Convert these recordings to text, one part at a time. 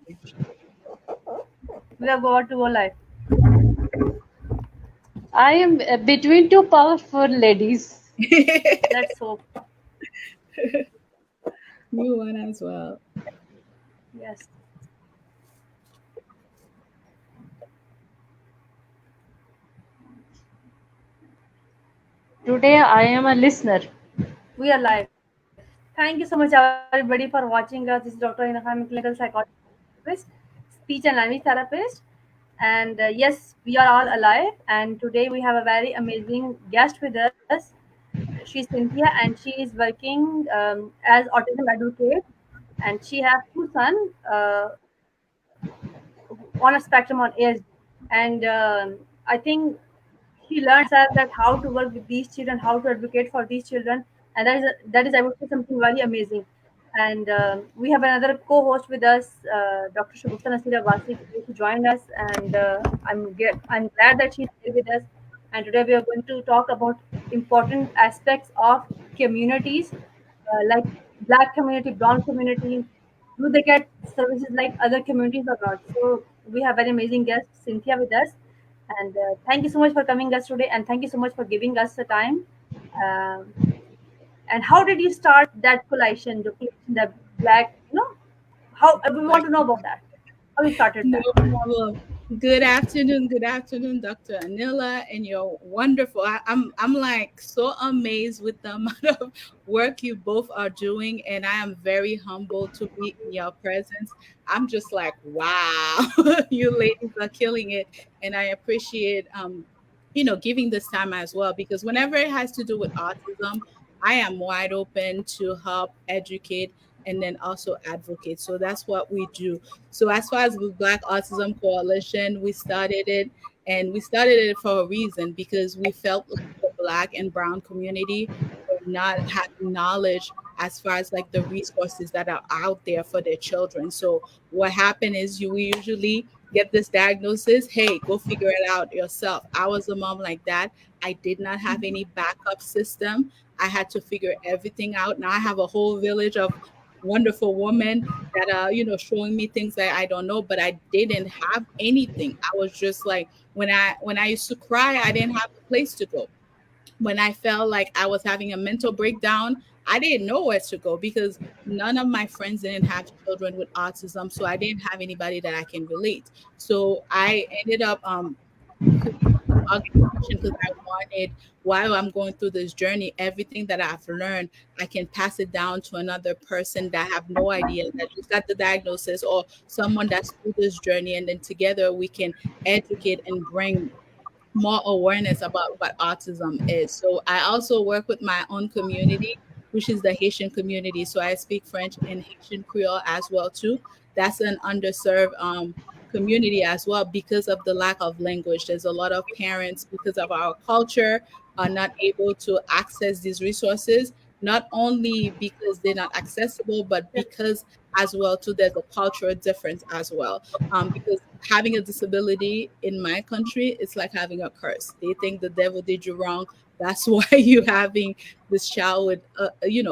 We are about to go live. I am between two powerful ladies. Let's hope. You won as well. Yes. Today I am a listener. We are live. Thank you so much, everybody, for watching us. This is Dr. Inaka. I'm a clinical psychologist, speech and language therapist. And yes, we are all alive. And today we have a very amazing guest with us. She's Cynthia, and she is working as autism advocate. And she has two sons on a spectrum on ASD. And I think she learned herself that how to work with these children, how to advocate for these children, and that is I would say something very amazing. And we have another co-host with us, Dr. Shagufta Nasira Basi, to join us, and I'm glad that she's here with us. And today we are going to talk about important aspects of communities, like black community, brown community. Do they get services like other communities or not? So we have an amazing guest, Cynthia, with us. And thank you so much for coming us today, and thank you so much for giving us the time. Um, and how did you start that collation, the black, how we want Like, to know about that. How you started no that? problem. Good afternoon, Dr. Anila, and you're wonderful. I'm like so amazed with the amount of work you both are doing, and I am very humbled to be in your presence. I'm just like, wow, you ladies are killing it, and I appreciate giving this time as well, because whenever it has to do with autism, I am wide open to help educate and then also advocate. So that's what we do. So as far as the Black Autism Coalition, we started it for a reason, because we felt like the Black and Brown community were not having knowledge as far as like the resources that are out there for their children. So what happened is we usually get this diagnosis, hey, go figure it out yourself. I was a mom like that. I did not have any backup system. I had to figure everything out. Now I have a whole village of wonderful women that are showing me things that I don't know, but I didn't have anything. I was just like, when I used to cry, I didn't have a place to go. When I felt like I was having a mental breakdown, I didn't know where to go, because none of my friends didn't have children with autism, so I didn't have anybody that I can relate. So I ended up creating this organization, because I wanted, while I'm going through this journey, everything that I've learned, I can pass it down to another person that have no idea, that just got the diagnosis, or someone that's through this journey, and then together we can educate and bring more awareness about what autism is. So I also work with my own community, which is the Haitian community. So I speak French and Haitian Creole as well too. That's an underserved community as well, because of the lack of language. There's a lot of parents, because of our culture, are not able to access these resources, not only because they're not accessible, but because as well too there's a cultural difference as well, because having a disability in my country, it's like having a curse. They think the devil did you wrong. That's why you having this child with,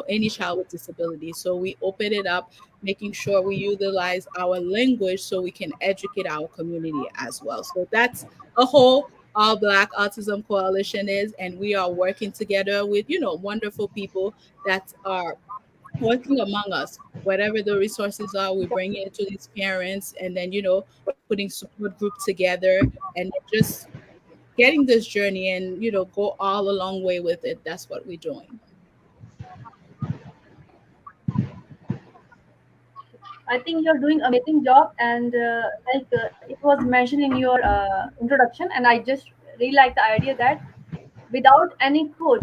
any child with disability. So we open it up, making sure we utilize our language so we can educate our community as well. So that's a whole All Black Autism Coalition is, and we are working together with wonderful people that are working among us. Whatever the resources are, we bring it to these parents, and then putting support group together, and just getting this journey, and go all a long way with it. That's what we're doing. I think you're doing amazing job, and it was mentioned in your introduction, and I just really like the idea that without any coach,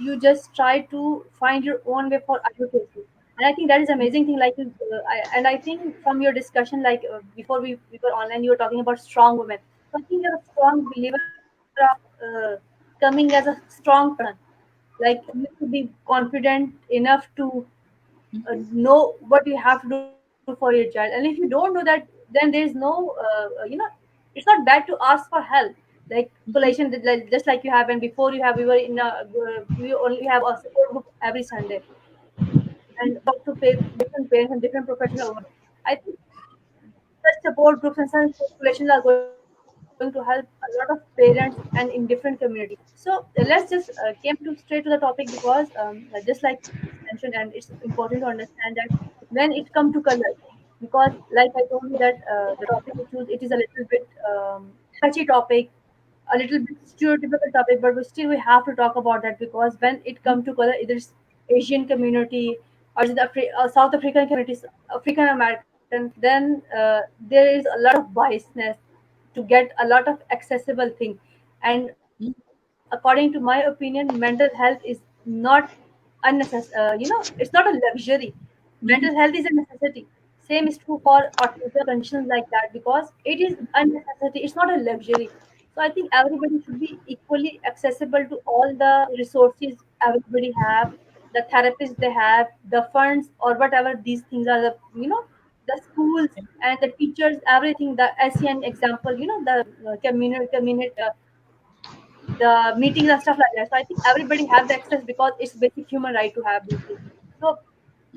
you just try to find your own way for advocacy. And I think that is amazing thing. And I think from your discussion, before we were online, you were talking about strong women. So I think you're a strong believer of coming as a strong person. Like you should be confident enough to know what you have to do for your child, and if you don't know that, then there is no it's not bad to ask for help. Like collation, just like you have, and before you have, we were in a we only have a support group every Sunday, and talk to different parents and different professionals over. I think support groups and some populations are going to help a lot of parents and in different communities. So let's just came to straight to the topic because just like mentioned, and it's important to understand that when it comes to color, because like I told you that the topic we choose, it is a little bit touchy topic, a little bit stereotypical topic, but still we have to talk about that because when it comes to color, either it's Asian community or is it South African communities, African American, then there is a lot of biasness to get a lot of accessible thing. And according to my opinion, mental health is not unnecessary. It's not a luxury. Mental health is a necessity. Same is true for autism conditions like that because it is unnecessary. It's not a luxury. So I think everybody should be equally accessible to all the resources everybody have, the therapists they have, the funds or whatever these things are. The schools and the teachers, everything. The SEN example, the community, the meetings and stuff like that. So I think everybody have the access because it's basic human right to have these things. So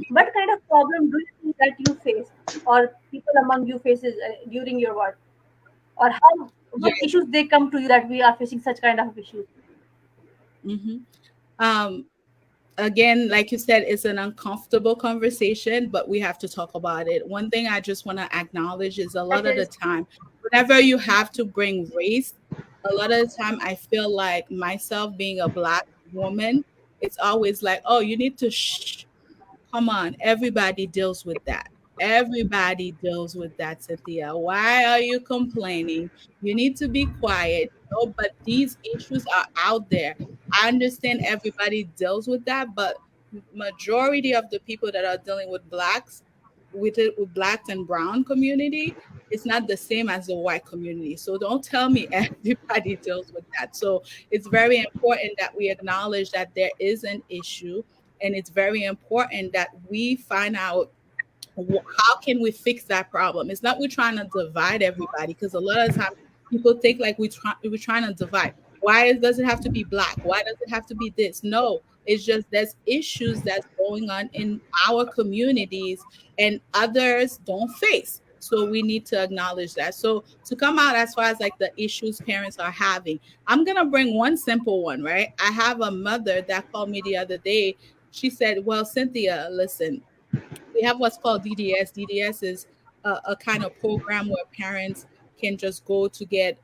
what kind of problem do you think that you face or people among you faces during your work, or how what Yes. issues they come to you that we are facing such kind of issues? Hmm. Um, Again, like you said, it's an uncomfortable conversation, but we have to talk about it. One thing I just want to acknowledge is a lot That of the is time, whenever you have to bring race, a lot of the time I feel like myself being a black woman, it's always like, oh, you need to shh. Come on, everybody deals with that. Everybody deals with that, Cynthia. Why are you complaining? You need to be quiet. No, but these issues are out there. I understand everybody deals with that, but majority of the people that are dealing with blacks, with blacks and brown community, it's not the same as the white community. So don't tell me everybody deals with that. So it's very important that we acknowledge that there is an issue, and it's very important that we find out how can we fix that problem. It's not we're trying to divide everybody, because a lot of times people think like we're trying to divide. Why does it have to be black? Why does it have to be this? No, it's just there's issues that's going on in our communities and others don't face. So we need to acknowledge that. So to come out as far as like the issues parents are having, I'm gonna bring one simple one, right? I have a mother that called me the other day. She said, well, Cynthia, listen, we have what's called DDS. DDS is a kind of program where parents can just go to get,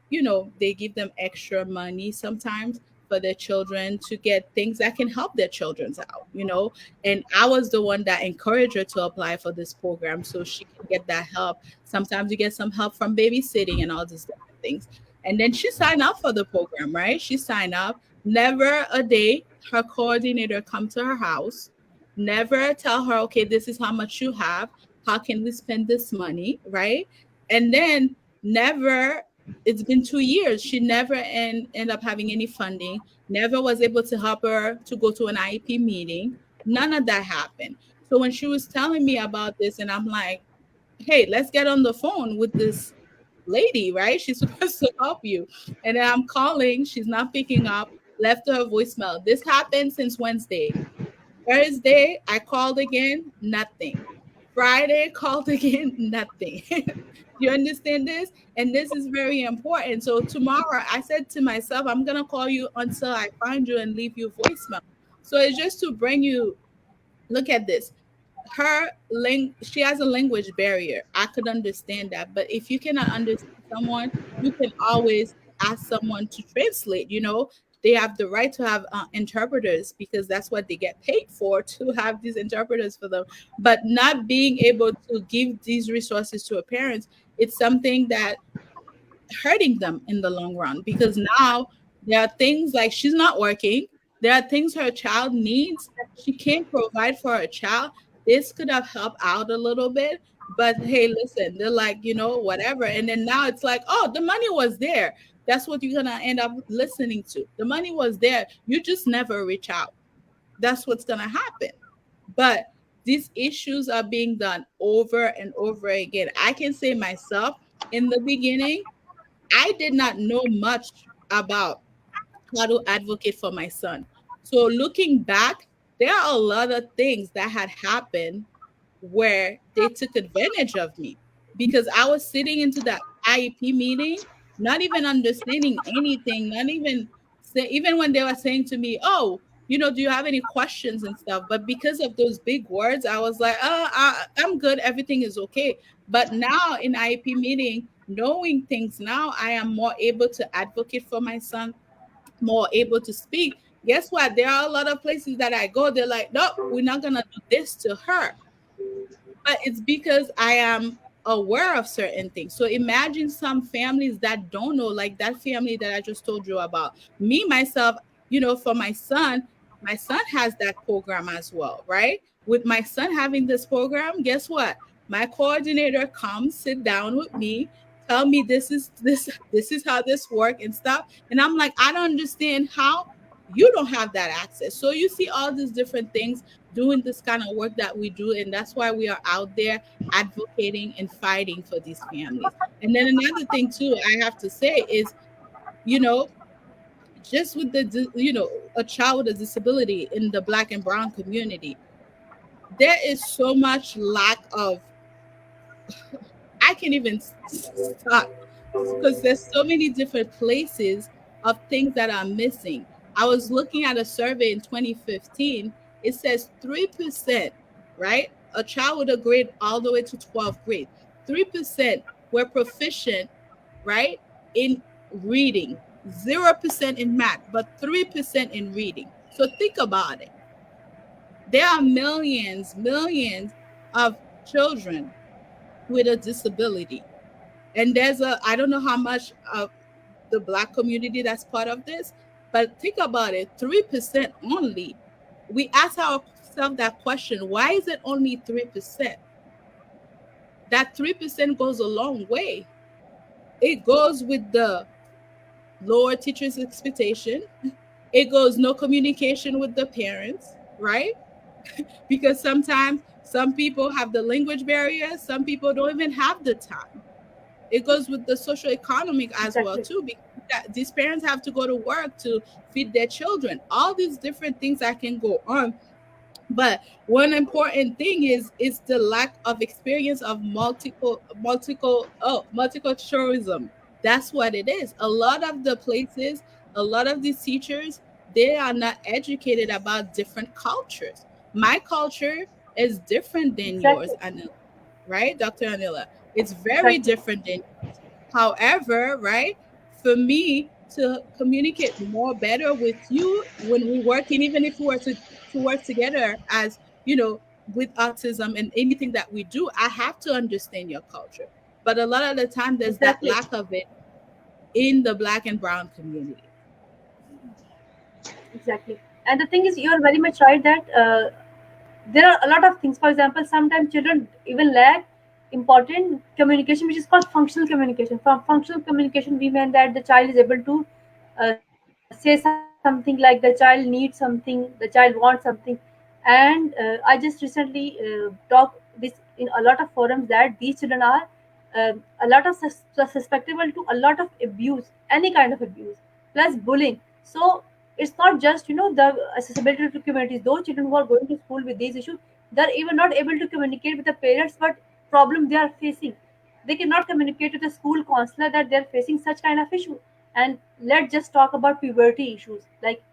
they give them extra money sometimes for their children to get things that can help their children out. And I was the one that encouraged her to apply for this program so she can get that help. Sometimes you get some help from babysitting and all these different things. And then she signed up for the program, right? She signed up. Never a day her coordinator come to her house. Never tell her, okay, this is how much you have. How can we spend this money? Right. And then never, it's been 2 years. She never end up having any funding, never was able to help her to go to an IEP meeting. None of that happened. So when she was telling me about this, and I'm like, hey, let's get on the phone with this lady, right? She's supposed to help you. And then I'm calling, she's not picking up, left her a voicemail. This happened since Wednesday. Thursday, I called again, nothing. Friday, called again, nothing. You understand this? And this is very important. So tomorrow, I said to myself, I'm going to call you until I find you and leave you voicemail. So it's just to bring you, look at this. She has a language barrier. I could understand that. But if you cannot understand someone, you can always ask someone to translate. They have the right to have interpreters, because that's what they get paid for, to have these interpreters for them. But not being able to give these resources to a parent, it's something that hurting them in the long run, because now there are things like she's not working. There are things her child needs. She can't provide for her child. This could have helped out a little bit. But hey, listen, they're like, whatever. And then now it's like, oh, the money was there. That's what you're going to end up listening to. The money was there. You just never reach out. That's what's going to happen. But these issues are being done over and over again. I can say myself, in the beginning, I did not know much about how to advocate for my son. So looking back, there are a lot of things that had happened where they took advantage of me. because I was sitting into that IEP meeting, not even understanding anything, not even say, even when they were saying to me, "Oh, do you have any questions and stuff?" But because of those big words, I was like, "Oh, I'm good. Everything is okay." But now in IEP meeting, knowing things now, I am more able to advocate for my son, more able to speak. Guess what? There are a lot of places that I go. They're like, "Nope, we're not gonna do this to her." But it's because I am aware of certain things. So imagine some families that don't know, like that family that I just told you about. Me, myself, for my son has that program as well, right? With my son having this program, guess what? My coordinator comes, sit down with me, tell me this is how this work and stuff. And I'm like, I don't understand how you don't have that access. So you see all these different things doing this kind of work that we do, and that's why we are out there advocating and fighting for these families. And then another thing too I have to say is, you know just with a child with a disability in the Black and brown community, there is so much lack of, I can't even start, because there's so many different places of things that are missing. I was looking at a survey in 2015. It says 3%, right? A child with a grade all the way to 12th grade, 3% were proficient, right, in reading, 0% in math, but 3% in reading. So think about it. There are millions, millions of children with a disability, and there's I don't know how much of the Black community that's part of this, but think about it, 3% only. We ask ourselves that question, why is it only 3%? That 3% goes a long way. It goes with the lower teachers' expectation. It goes no communication with the parents, right? Because sometimes some people have the language barrier, some people don't even have the time. It goes with the social economic as well Exactly. too, because these parents have to go to work to feed their children, all these different things that can go on. But one important thing is the lack of experience of multiculturalism. That's what it is. A lot of the places, a lot of these teachers, they are not educated about different cultures. My culture is different than yours, Exactly. Anila, right, Dr. Anila? It's very Exactly. different than. However, right, for me to communicate more better with you when we work, and even if we were to work together as, with autism and anything that we do, I have to understand your culture. But a lot of the time, there's that Exactly. lack of it in the Black and brown community. Exactly. And the thing is, you're very much right that there are a lot of things. For example, sometimes children even lack important communication, which is called functional communication. From functional communication, we mean that the child is able to say something like the child needs something, the child wants something. And I just recently talked this in a lot of forums that these children are a lot of susceptible to a lot of abuse, any kind of abuse, plus bullying. So it's not just the accessibility to communities. Those children who are going to school with these issues, they're even not able to communicate with the parents what problem they are facing. They cannot communicate with the school counselor that they're facing such kind of issue. And let's just talk about puberty issues. Like,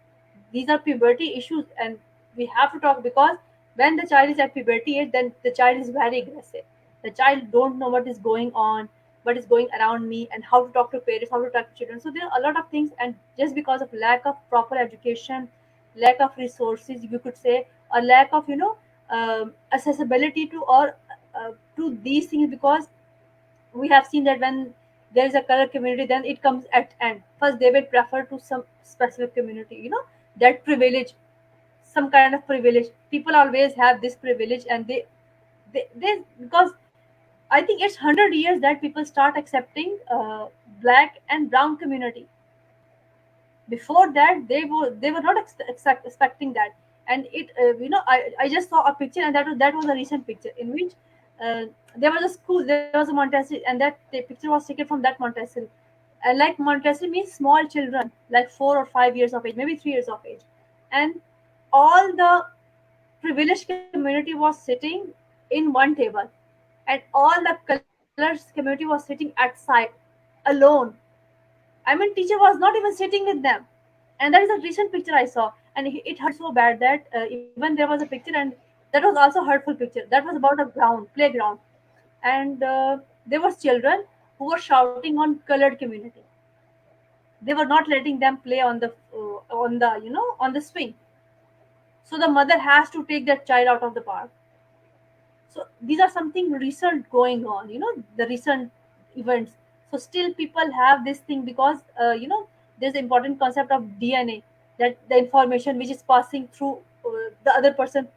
these are puberty issues, and we have to talk because when the child is at puberty age, then the child is very aggressive. The child don't know what is going on, what is going around me, and how to talk to parents, how to talk to children. So there are a lot of things, and just because of lack of proper education, lack of resources, you could say, or lack of accessibility to, or to these things, because we have seen that when there is a color community, then it comes at end. First they will prefer to some specific community, that privilege, some kind of privilege. People always have this privilege, and they because I think it's 100 years that people start accepting black and brown community. Before that, they were not expecting that. And I just saw a picture, and that was a recent picture in which there was a school, there was a Montessori, and that the picture was taken from that Montessori. And like, Montessori means small children, like 4 or 5 years of age, maybe 3 years of age. And all the privileged community was sitting in one table, and all the color community community was sitting at side alone. I mean, teacher was not even sitting with them. And that is a recent picture I saw, and it hurt so bad that even there was a picture, and that was also a hurtful picture. That was about a ground, playground, and there was children who were shouting on colored community. They were not letting them play on the on the swing. So the mother has to take that child out of the park. So these are something recent going on, the recent events. So still people have this thing because there's the important concept of DNA, that the information which is passing through the other person,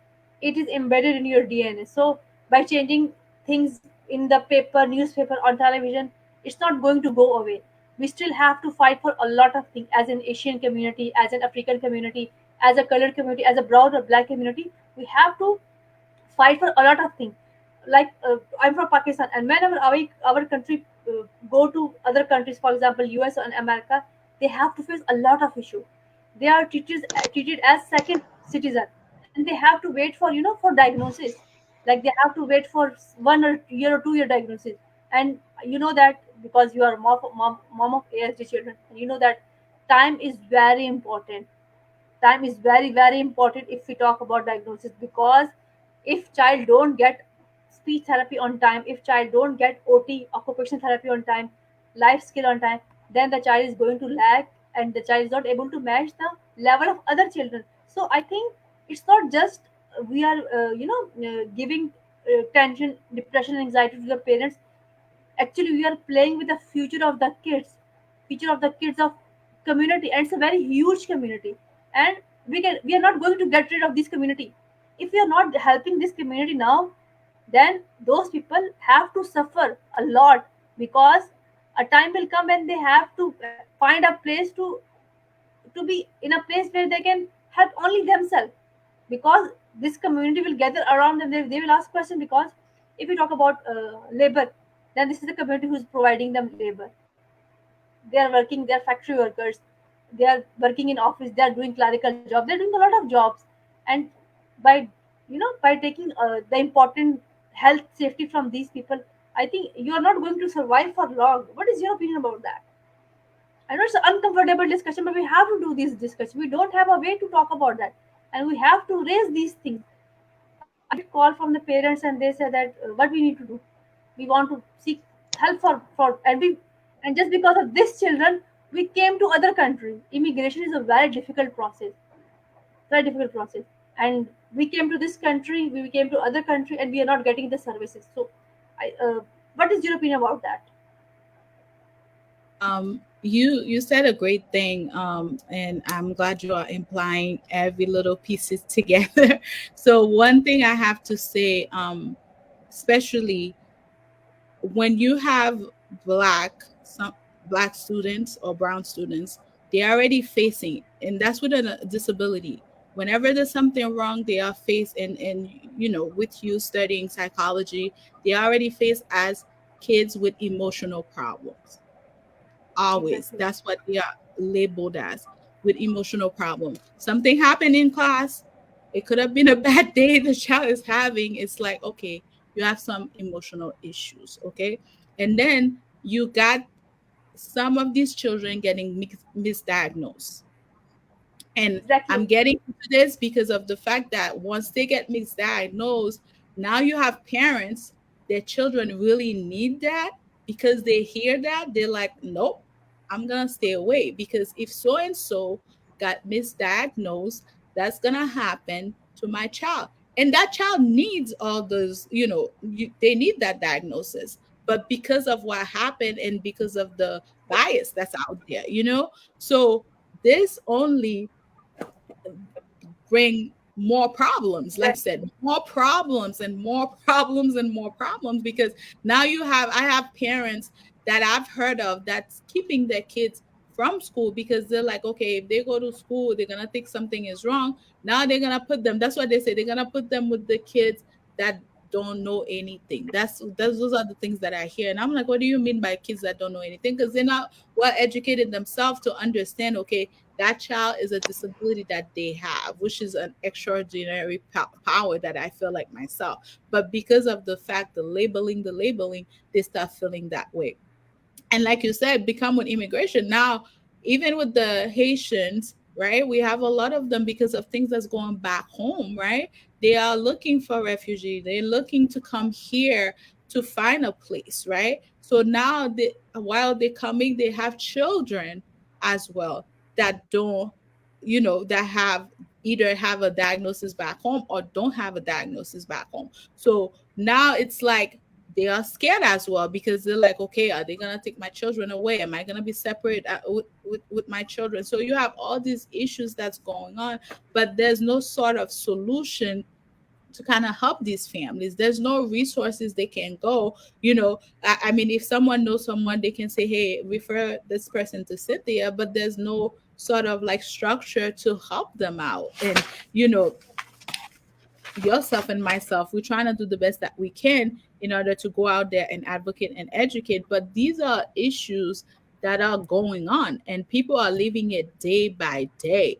it is embedded in your DNA. So by changing things in the paper, newspaper, on television, it's not going to go away. We still have to fight for a lot of things, as an Asian community, as an African community, as a colored community, as a brown or black community. We have to fight for a lot of things. Like I'm from Pakistan, and whenever our country go to other countries, for example, US and America, they have to face a lot of issue. They are treated as second citizen, and they have to wait for for diagnosis. Like they have to wait for 1 or 2 year 2 year diagnosis, and you know that because you are mom of ASD children, you know that time is very important. Time is very important if we talk about diagnosis, because if child don't get speech therapy on time, if child don't get OT, occupational therapy on time, life skill on time, then the child is going to lag, and the child is not able to match the level of other children. So I think it's not just we are giving tension, depression, anxiety to the parents. Actually we are playing with the future of the kids, future of the kids of community, and it's a very huge community. And we are not going to get rid of this community. If we are not helping this community now, then those people have to suffer a lot, because a time will come when they have to find a place to be in a place where they can help only themselves, because this community will gather around them. They will ask questions, because if we talk about labor, then this is the community who is providing them labor. They are working, they are factory workers, they are working in office, they are doing clerical job, they're doing a lot of jobs. And by by taking the important health safety from these people, I think you are not going to survive for long. What is your opinion about that? I know it's an uncomfortable discussion, but we have to do this discussion. We don't have a way to talk about that, and we have to raise these things. I did call from the parents, and they said that what we need to do, we want to seek help for and just because of this children, we came to other country. Immigration is a very difficult process, very difficult process, and we came to this country, we came to other country, and we are not getting the services. So, what is your opinion about that? You said a great thing, and I'm glad you are implying every little pieces together. So one thing I have to say, especially when you have some black students or brown students, they're already facing, and that's with a disability. Whenever there's something wrong, they are faced, and with you studying psychology, they already face as kids with emotional problems. Always, Exactly. that's what they are labeled as, with emotional problem. Something happened in class, it could have been a bad day the child is having. It's like, okay, you have some emotional issues, okay? And then you got some of these children getting misdiagnosed. And I'm Exactly. getting into this because of the fact that once they get misdiagnosed, now you have parents, their children really need that, because they hear that, they're like, nope, I'm going to stay away, because if so and so got misdiagnosed, that's going to happen to my child. And that child needs all those, they need that diagnosis. But because of what happened and because of the bias that's out there, so this only bring more problems. Like I Exactly. said, more problems and more problems and more problems, because now I have parents that I've heard of that's keeping their kids from school, because they're like, okay, if they go to school, they're gonna think something is wrong. Now they're gonna put them, that's what they say, they're gonna put them with the kids that don't know anything. Those are the things that I hear, and I'm like, what do you mean by kids that don't know anything? Because they're not well educated themselves to understand. Okay, that child is a disability that they have, which is an extraordinary power that I feel like myself. But because of the fact, the labeling, they start feeling that way. And like you said, become with immigration now, even with the Haitians, right? We have a lot of them because of things that's going back home, right? They are looking for refugee, they're looking to come here to find a place, right? So now while they're coming, they have children as well that don't, that have either have a diagnosis back home or don't have a diagnosis back home. So now it's like they are scared as well because they're like, okay, are they gonna take my children away? Am I gonna be separate with my children? So you have all these issues that's going on, but there's no sort of solution to kind of help these families. There's no resources they can go. I mean, if someone knows someone, they can say, hey, refer this person to Cynthia, but there's no sort of like structure to help them out. And you know yourself and myself, we're trying to do the best that we can in order to go out there and advocate and educate. But these are issues that are going on, and people are living it day by day,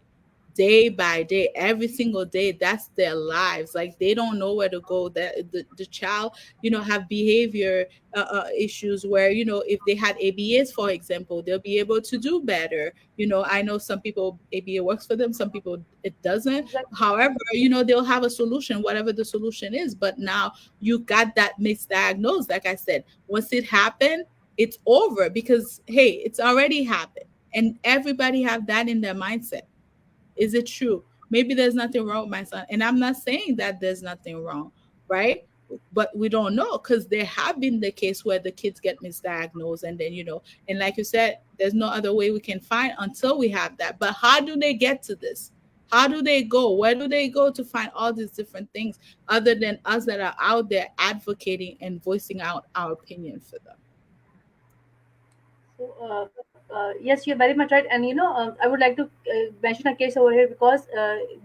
every single day. That's their lives. Like they don't know where to go. That the child, have behavior issues where, if they had ABAs, for example, they'll be able to do better. I know some people ABA works for them, some people it doesn't. Exactly. However, they'll have a solution, whatever the solution is. But now you got that misdiagnosed. Like I said, once it happened, it's over because hey, it's already happened. And everybody have that in their mindset. Is it true? Maybe there's nothing wrong with my son. And I'm not saying that there's nothing wrong, right? But we don't know because there have been the case where the kids get misdiagnosed and then, and like you said, there's no other way we can find until we have that. But how do they get to this? How do they go? Where do they go to find all these different things other than us that are out there advocating and voicing out our opinion for them? So, yes, you're very much right. And I would like to mention a case over here because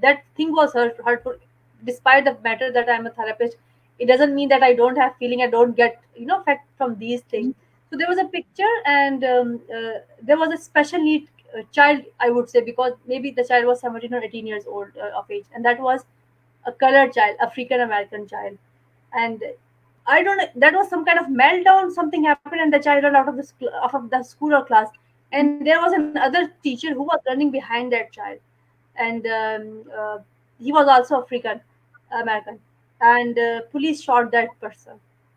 that thing was hurtful. Despite the matter that I'm a therapist, it doesn't mean that I don't have feeling. I don't get affect from these things. So there was a picture, and there was a special need child. I would say because maybe the child was 17 or 18 years old of age, and that was a colored child, African American child, and I don't know. That was some kind of meltdown. Something happened, and the child ran out of the school or class. And there was another teacher who was running behind that child, and he was also African American. And police shot that person,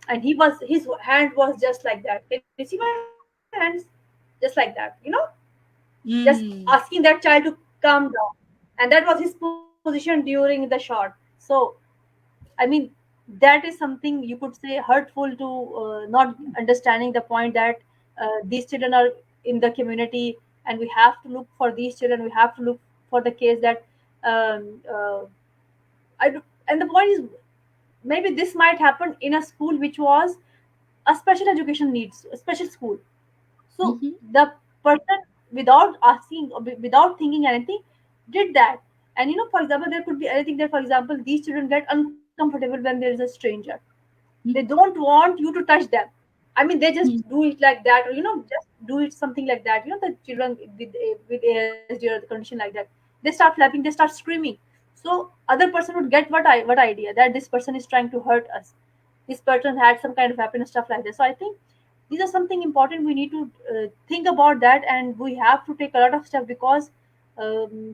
and his hand was just like that. Can you see my hands? Just like that, just asking Mm, that child to calm down, and that was his position during the shot. So I mean, that is something you could say hurtful to not understanding the point that these children are in the community, and we have to look for these children. We have to look for the case that um, uh, and the point is maybe this might happen in a school which was a special education needs, a special school. So mm-hmm, the person, without asking or without thinking anything, did that. And for example, there could be anything that, for example, these children get uncomfortable when there is a stranger. They don't want you to touch them. I mean, they just mm-hmm, do it like that, or just do it something like that. The children with ASD or the condition like that, they start flapping, they start screaming. So other person would get what idea that this person is trying to hurt us. This person had some kind of happiness, stuff like that. So I think these are something important. We need to think about that, and we have to take a lot of stuff because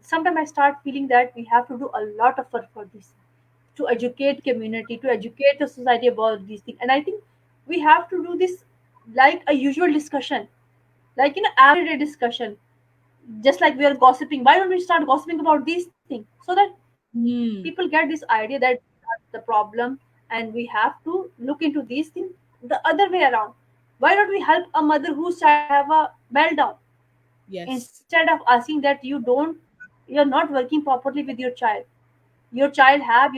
sometimes I start feeling that we have to do a lot of work for this, to educate community, to educate the society about these things. And I think we have to do this like a usual discussion, like everyday discussion, just like we are gossiping. Why don't we start gossiping about these things so that people mm, get this idea that that's the problem, and we have to look into these things the other way around. Why don't we help a mother whose child have a meltdown yes. instead of asking that you're not working properly with your child have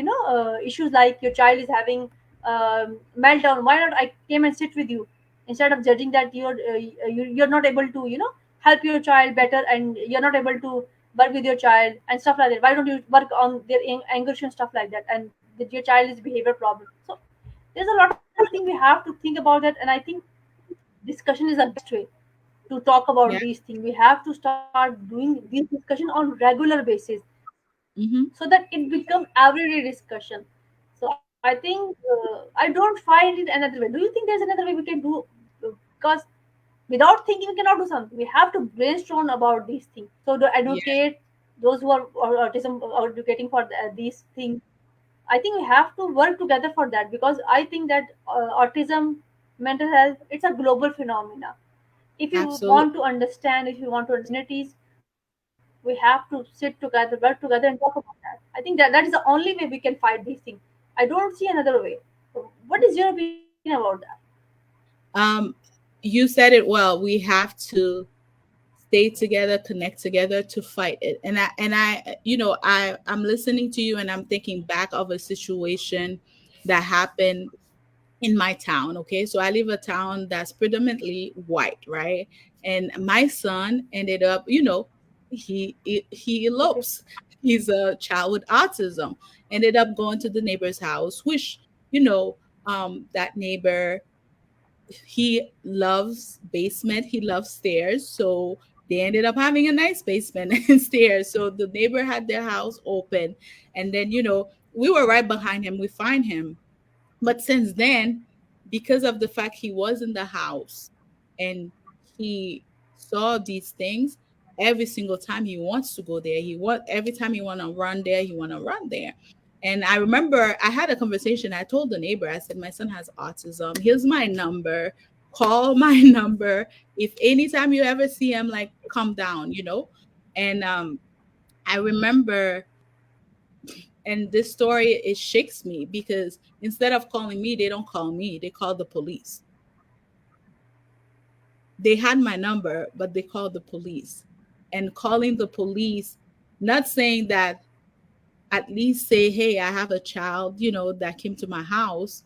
issues, like your child is having meltdown. Why not I came and sit with you instead of judging that you're not able to help your child better, and you're not able to work with your child and stuff like that. Why don't you work on their anger and stuff like that, and that your child is behavior problem. So There's a lot of things we have to think about that, and I think discussion is the best way to talk Yeah. about these things. We have to start doing this discussion on regular basis Mm-hmm. so that it becomes everyday discussion. So I think I don't find it another way. Do you think there's another way we can do? Because without thinking, we cannot do something. We have to brainstorm about these things. So to Yeah. educate those who are autism or advocating for these things, I think we have to work together for that, because I think that autism, mental health, it's a global phenomena. If you Absolutely. want to understand, if you want to communities, we have to sit together, work together, and talk about that. I think that that is the only way we can fight these things. I don't see another way. What is your opinion about that? Um, you said it well. We have to stay together, connect together to fight it. I'm listening to you and I'm thinking back of a situation that happened in my town. Okay, so I live a town that's predominantly white, right? And my son ended up, he elopes. Okay. He's a child with autism. Ended up going to the neighbor's house, which you know, that neighbor, he loves basement, he loves stairs, so they ended up having a nice basement and stairs. So the neighbor had their house open, and then we were right behind him. We find him, but since then, because of the fact he was in the house and he saw these things, every single time he wants to go there, every time he want to run there, he want to run there. And I remember I had a conversation. I told the neighbor, I said, my son has autism. Here's my number. Call my number. If anytime you ever see him, like, come down. And I remember, and this story, it shakes me because instead of calling me, they don't call me, they call the police. They had my number, but they called the police. And calling the police, not saying that, at least say, hey, I have a child, that came to my house,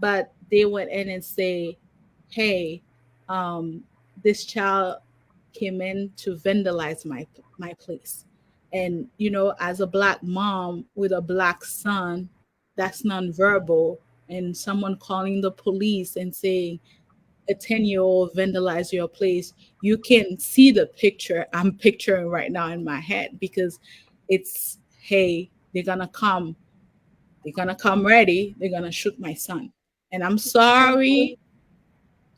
but they went in and say, hey, um, this child came in to vandalize my place. And as a black mom with a black son, that's nonverbal. And someone calling the police and saying a 10-year-old vandalize your place, you can see the picture I'm picturing right now in my head, because it's, hey, they're gonna come ready, they're gonna shoot my son. And I'm sorry Okay.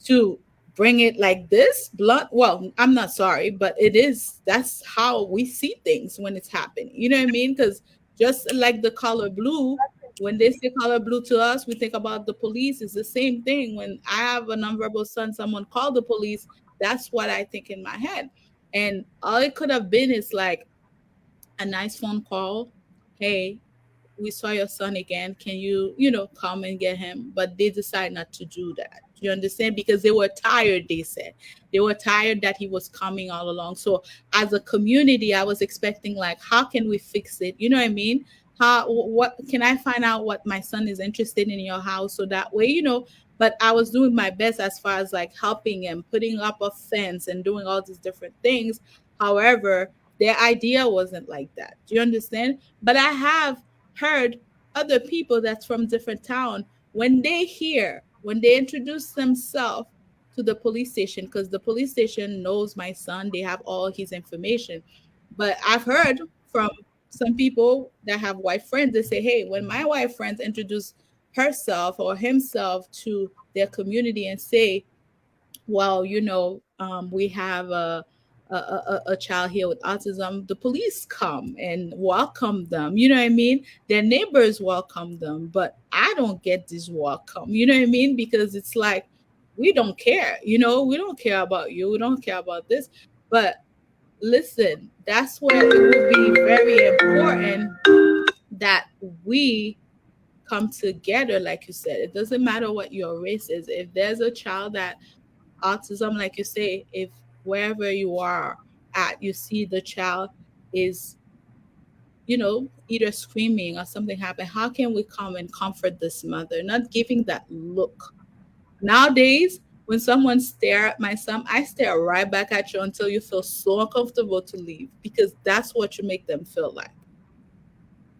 to bring it like this blunt. Well, I'm not sorry, but it is, that's how we see things when it's happening. You know what I mean? Because just like the color blue, when they say color blue to us, we think about the police. It's the same thing. When I have a nonverbal son, someone called the police, that's what I think in my head. And all it could have been is like a nice phone call. Hey, we saw your son again. Can you come and get him? But they decide not to do that. You understand? Because they were tired, they said. They were tired that he was coming all along. So as a community, I was expecting, like, how can we fix it? You know what I mean? What can I find out what my son is interested in your house, so that way. But I was doing my best as far as like helping him, putting up a fence and doing all these different things. However, their idea wasn't like that. Do you understand? But I have heard other people that's from different town, when they introduce themselves to the police station, because the police station knows my son, they have all his information. But I've heard from some people that have white friends, they say, hey, when my white friends introduce herself or himself to their community and say, well, we have a child here with autism, the police come and welcome them. You know what I mean? Their neighbors welcome them, but I don't get this welcome. You know what I mean? Because it's like, we don't care. We don't care about you. We don't care about this. But listen, that's where it would be very important that we come together, like you said. It doesn't matter what your race is. If there's a child that autism, like you say, if wherever you are at, you see the child is, either screaming or something happened, how can we come and comfort this mother? Not giving that look. Nowadays, when someone stare at my son, I stare right back at you until you feel so uncomfortable to leave, because that's what you make them feel like.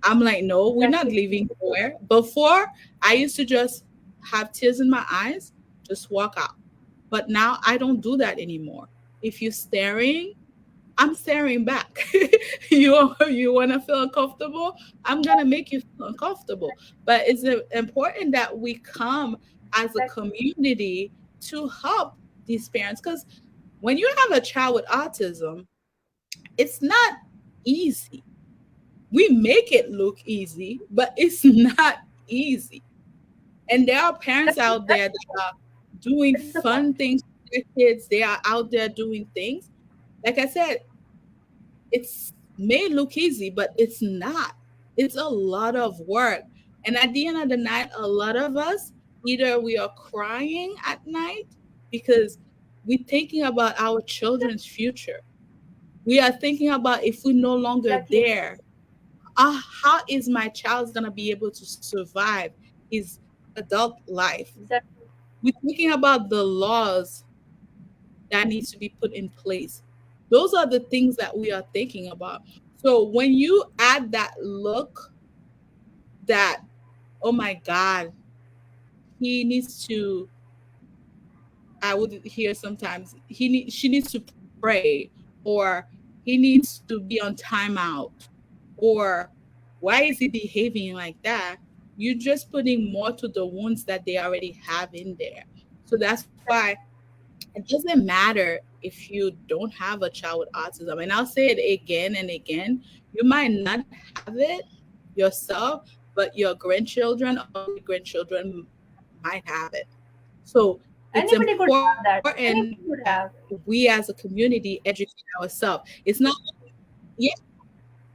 I'm like, no, we're not Exactly. leaving nowhere. Before, I used to just have tears in my eyes, just walk out. But now I don't do that anymore. If you're staring, I'm staring back. You want to feel uncomfortable? I'm gonna make you feel uncomfortable. But it's important that we come as a Exactly. community to help these parents, because when you have a child with autism, it's not easy. We make it look easy, but it's not easy. And there are parents out there That's that are doing that's the point. fun things with their kids. They are out there doing things. Like I said, it's may look easy, but it's not. It's a lot of work. And at the end of the night, a lot of us, either we are crying at night because we're thinking about our children's future. We are thinking about if we're no longer Exactly. there, how is my child going to be able to survive his adult life? Exactly. We're thinking about the laws that needs to be put in place. Those are the things that we are thinking about. So when you add that look that, oh my God, he needs to, I would hear sometimes, she needs to pray, or he needs to be on timeout, or why is he behaving like that? You're just putting more to the wounds that they already have in there. So that's why it doesn't matter if you don't have a child with autism. And I'll say it again and again. You might not have it yourself, but your grandchildren or great grandchildren might have it. So it's Anybody could have important that. that Anybody could we have. as a community educate ourselves. It's not, yeah,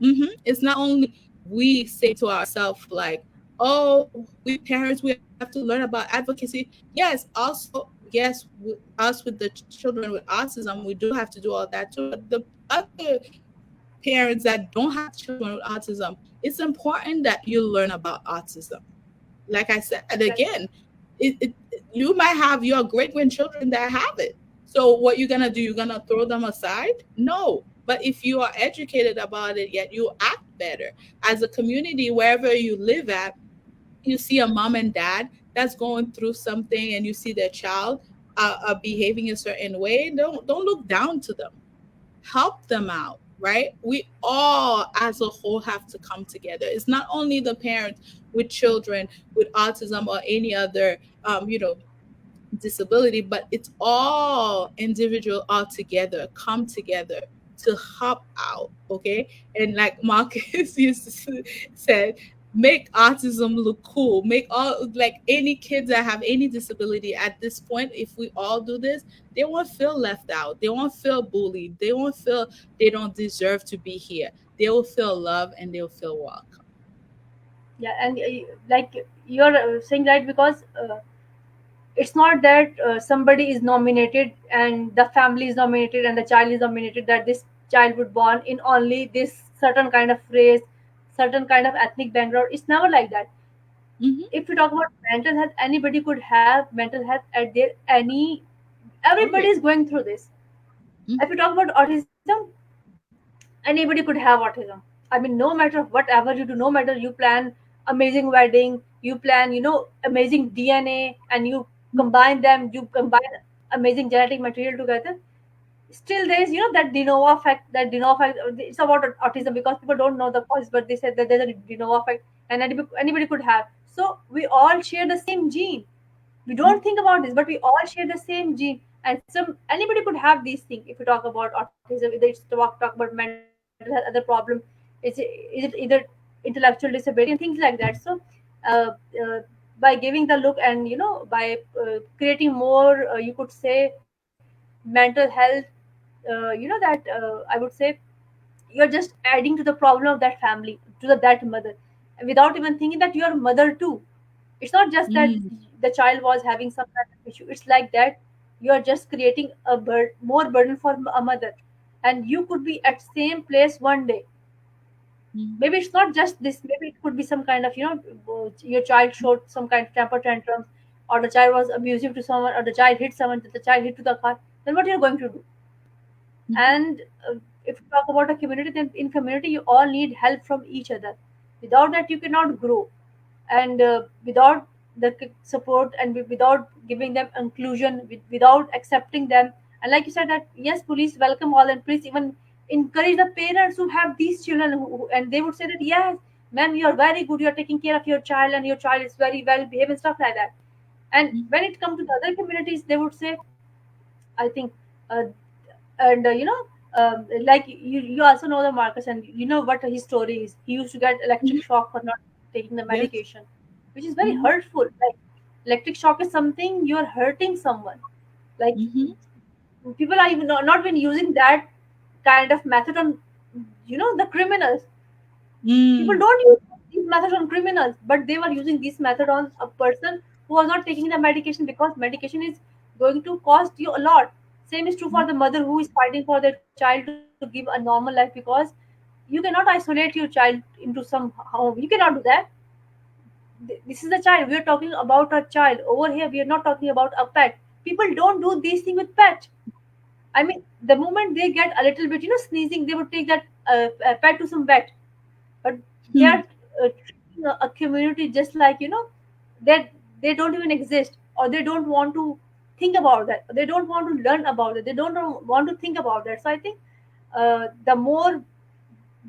it's not only we say to ourselves, like, oh, we parents, we have to learn about advocacy. Yes, also, yes, us with the children with autism, we do have to do all that too. But the other parents that don't have children with autism, it's important that you learn about autism. Like I said Exactly. again, you might have your great grandchildren that have it. So what you're gonna do? You're gonna throw them aside? No. But if you are educated about it, yet you act better as a community, wherever you live at, you see a mom and dad that's going through something, and you see their child behaving a certain way. Don't look down to them, help them out, right? We all as a whole have to come together. It's not only the parents with children with autism or any other disability, but it's all individual all together, come together to help out. Okay. And like Marcus used to said, make autism look cool. Make all, like, any kids that have any disability at this point, if we all do this, they won't feel left out. They won't feel bullied. They won't feel they don't deserve to be here. They will feel love and they'll feel welcome. Yeah, and like you're saying right, because it's not that somebody is nominated and the family is nominated and the child is nominated that this child would born in only this certain kind of race, certain kind of ethnic background. It's never like that. Hmm. If you talk about mental health, anybody could have mental health at their any. Everybody Right. is going through this. Hmm. If you talk about autism, anybody could have autism. I mean, no matter whatever you do, no matter you plan amazing wedding, you plan, amazing DNA, and you combine them, you combine amazing genetic material together. Still, there is, that de novo effect. That de novo effect. It's about autism because people don't know the cause, but they said that there's a de novo effect, and anybody could have. So we all share the same gene. We don't think about this, but we all share the same gene, and some anybody could have these things. If we talk about autism, either it's talk about mental health, other problem, is it either intellectual disability and things like that. So uh, uh, by giving the look, and by creating more, you could say, mental health, that I would say you're just adding to the problem of that family, to that mother, without even thinking that you're mother too. It's not just that Mm-hmm. the child was having some kind of issue. It's like that you are just creating more burden for a mother, and you could be at same place one day. Maybe it's not just this. Maybe it could be some kind of, your child showed some kind of temper tantrums, or the child was abusive to someone, or the child hit someone, the child hit to the car. Then what you're going to do? And if you talk about a community, then in community you all need help from each other. Without that, you cannot grow. And without the support, and without giving them inclusion, without accepting them. And like you said that yes, police welcome all, and police even encourage the parents who have these children, and they would say that yes, ma'am, you are very good, you are taking care of your child, and your child is very well behaved and stuff like that. And when it comes to the other communities, they would say, I think, uh, and like you also know the Marcus, and you know what his story is. He used to get electric Mhm. shock for not taking the Yes. medication, which is very Mhm. hurtful. Like electric shock is something you are hurting someone. Like Mhm. people are even not been using that kind of method on, the criminals. People Mm. don't use these methods on criminals, but they were using this method on a person who was not taking the medication, because medication is going to cost you a lot. Same is true for the mother who is fighting for their child to give a normal life, because you cannot isolate your child into some home. You cannot do that. This is a child. We are talking about a child. Over here, we are not talking about a pet. People don't do these things with pet. I mean, the moment they get a little bit, sneezing, they would take that pet to some vet. But they Hmm. are treating a community just like, that they don't even exist, or they don't want to think about that. They don't want to learn about it. They don't want to think about that. So I think the more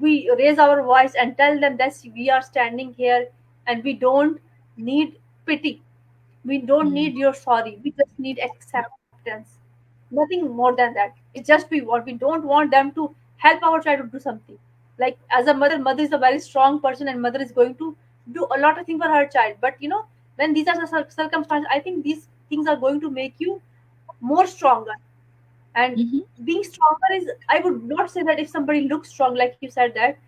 we raise our voice and tell them that we are standing here, and we don't need pity, we don't Mm. need your sorry, we just need acceptance, nothing more than that. It's just we want, we don't want them to help our child to do something. Like as a mother is a very strong person, and mother is going to do a lot of things for her child. But when these are the circumstances, I think these things are going to make you more stronger. And Mhm. being stronger is, I would not say that if somebody looks strong, like you said that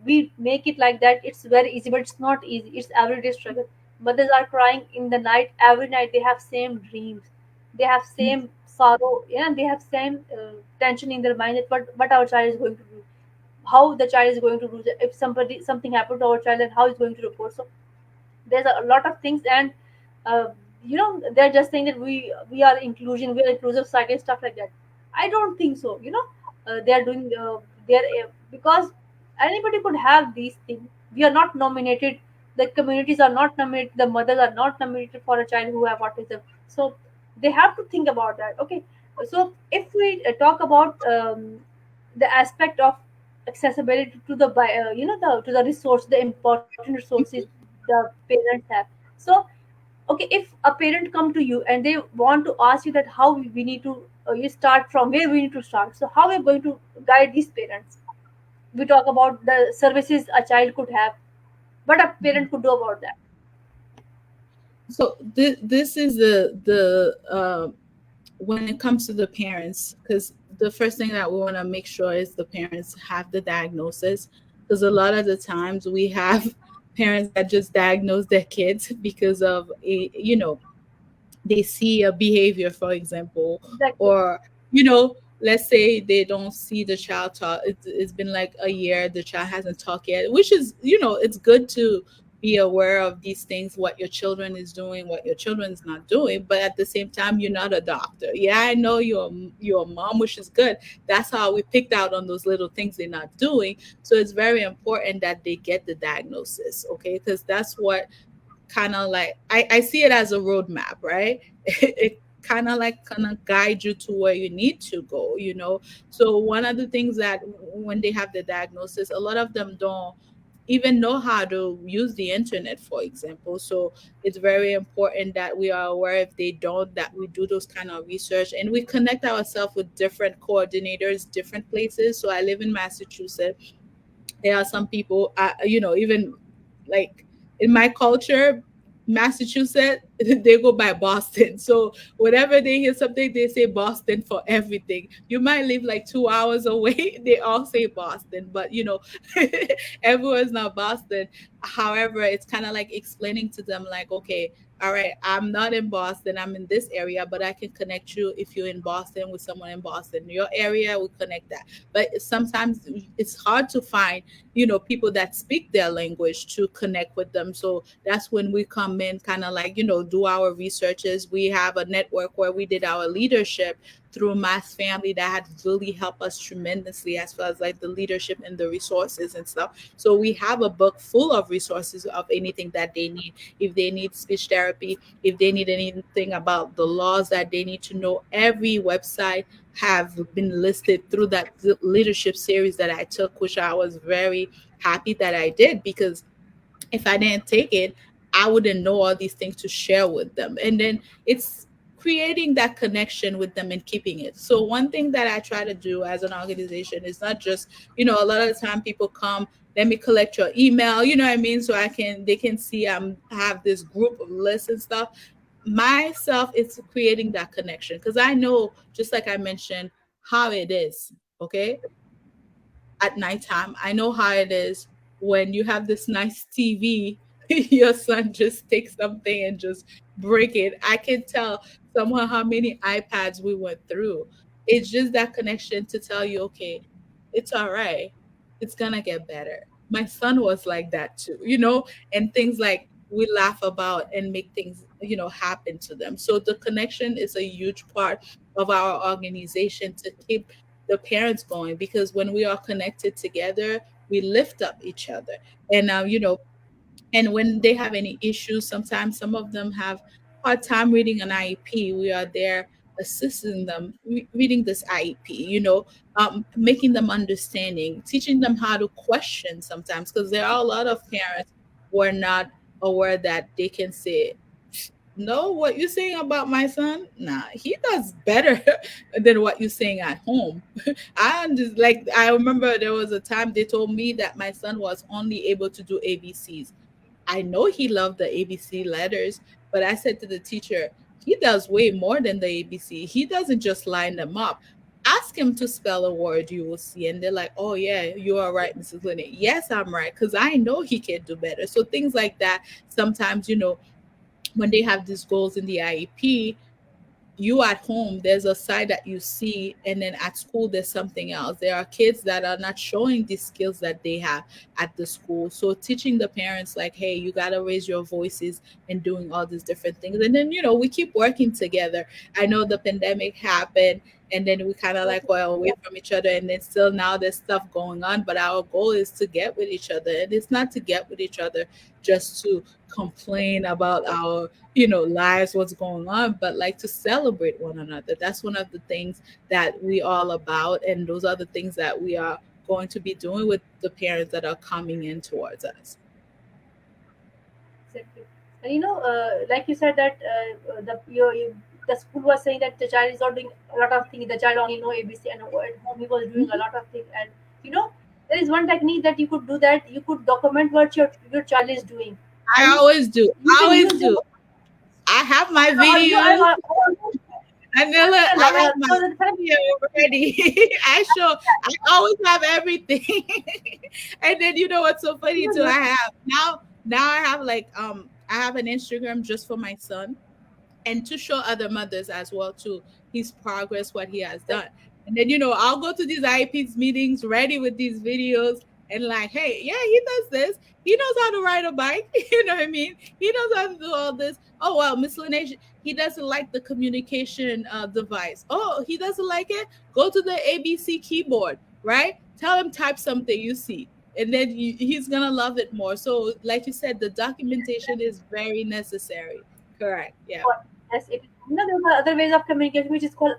we make it like that it's very easy, but it's not easy. It's everyday struggle. Mothers are crying in the night, every night. They have same dreams, they have Yes. same sorrow, yeah, and they have same tension in their mind, that what our child is going to do, how the child is going to do, if something happened to our child, and how it's going to report. So there's a lot of things. And uh, they're just saying that we are inclusion, we are inclusive society and stuff like that. I don't think so. They're doing they're because anybody could have these things. We are not nominated, the communities are not nominated, the mothers are not nominated for a child who have autism. So they have to think about that. Okay, so if we talk about the aspect of accessibility to the the to the resource, the important resources the parents have. So okay, if a parent come to you and they want to ask you that how we need to you start, from where we need to start, so how are we going to guide these parents? We talk about the services a child could have, what a parent could do about that. So this is the when it comes to the parents, because the first thing that we want to make sure is the parents have the diagnosis, because a lot of the times we have parents that just diagnose their kids because of a, they see a behavior, for example, Exactly. or let's say they don't see the child talk. It's been like a year, the child hasn't talked yet, which is, it's good to be aware of these things, what your children is doing, what your children is not doing. But at the same time, you're not a doctor. Yeah, I know you're a mom, which is good. That's how we picked out on those little things they're not doing. So it's very important that they get the diagnosis, okay? Because that's what kind of like, I see it as a roadmap, right? It kind of like guide you to where you need to go. So one of the things that when they have the diagnosis, a lot of them don't even know how to use the internet, for example. So it's very important that we are aware, if they don't, that we do those kind of research and we connect ourselves with different coordinators, different places. So I live in Massachusetts. There are some people, even like in my culture, Massachusetts, they go by Boston. So whenever they hear something, they say Boston for everything. You might live like 2 hours away, they all say Boston, but everyone's not Boston. However, it's kind of like explaining to them, like, okay, all right, I'm not in Boston, I'm in this area, but I can connect you if you're in Boston with someone in Boston. Your area, we connect that. But sometimes it's hard to find people that speak their language to connect with them. So that's when we come in, kind of like do our researches. We have a network where we did our leadership through Mass Family that had really helped us tremendously as far as like the leadership and the resources and stuff. So we have a book full of resources of anything that they need. If they need speech therapy, if they need anything about the laws that they need to know, every website have been listed through that leadership series that I took, which I was very happy that I did, because if I didn't take it, I wouldn't know all these things to share with them. And then it's creating that connection with them and keeping it. So one thing that I try to do as an organization is not just, a lot of the time people come, let me collect your email, you know what I mean? So they can see have this group of lists and stuff. Myself, it's creating that connection because I know, just like I mentioned, how it is. Okay, at nighttime. I know how it is when you have this nice TV, your son just takes something and just break it. I can tell somehow how many iPads we went through. It's just that connection to tell you, okay, it's all right. It's gonna get better. My son was like that too, and things like we laugh about and make things, happen to them. So the connection is a huge part of our organization to keep the parents going, because when we are connected together, we lift up each other. And and when they have any issues, sometimes some of them have hard time reading an IEP. We are there assisting them reading this IEP, making them understanding, teaching them how to question sometimes, because there are a lot of parents who are not aware that they can say, no, what you're saying about my son, nah, he does better than what you're saying at home. I remember there was a time they told me that my son was only able to do ABCs. I know he loved the ABC letters, but I said to the teacher, he does way more than the ABC. He doesn't just line them up. Ask him to spell a word, you will see. And they're like, oh, yeah, you are right, Mrs. Linney. Yes, I'm right, because I know he can do better. So things like that, sometimes, when they have these goals in the IEP, you at home, there's a side that you see, and then at school, there's something else. There are kids that are not showing these skills that they have at the school. So teaching the parents, like, hey, you got to raise your voices and doing all these different things. And then, we keep working together. I know the pandemic happened, and then we kind of like were away from each other, and then still now there's stuff going on, but our goal is to get with each other. And it's not to get with each other just to complain about our lives, what's going on, but like to celebrate one another. That's one of the things that we all about, and those are the things that we are going to be doing with the parents that are coming in towards us. Exactly. And like you said that the school was saying that the child is not doing a lot of things. The child only know ABC, and at home he was doing a lot of things. And you know, there is one technique that you could do, that you could document what your child is doing, I and always do. you I can always use them. do. I have my I videos. almost, And then look, I have my so the time, video ready. I always have everything. And then you know what's so funny too? I have now I have like I have an Instagram just for my son, and to show other mothers as well too his progress, what he has done. And then I'll go to these IPs meetings ready with these videos, and like, hey, yeah, he does this. He knows how to ride a bike. You know what I mean? He knows how to do all this. Oh well, miscellaneous. He doesn't like the communication device. Oh, he doesn't like it. Go to the ABC keyboard, right? Tell him type something you see, and then he's gonna love it more. So, like you said, the documentation is very necessary. Correct. Yeah. yes, it, there are other ways of communication, which is called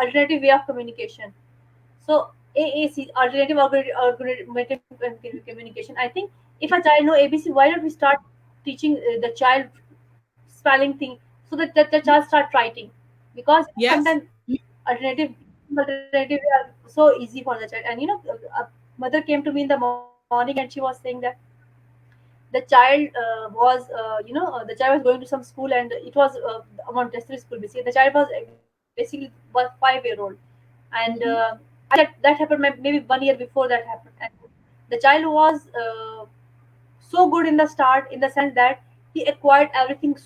alternative way of communication. So AAC, alternative communication. I think if a child know ABC, why don't we start teaching the child spelling thing, so that the child start writing, because Yes. sometimes alternative are so easy for the child. And a mother came to me in the morning and she was saying that the child the child was going to some school, and it was a Montessori school. Basically, the child was 5-year-old, and Mm-hmm. that happened maybe 1 year before that happened. And the child was so good in the start, in the sense that he acquired everything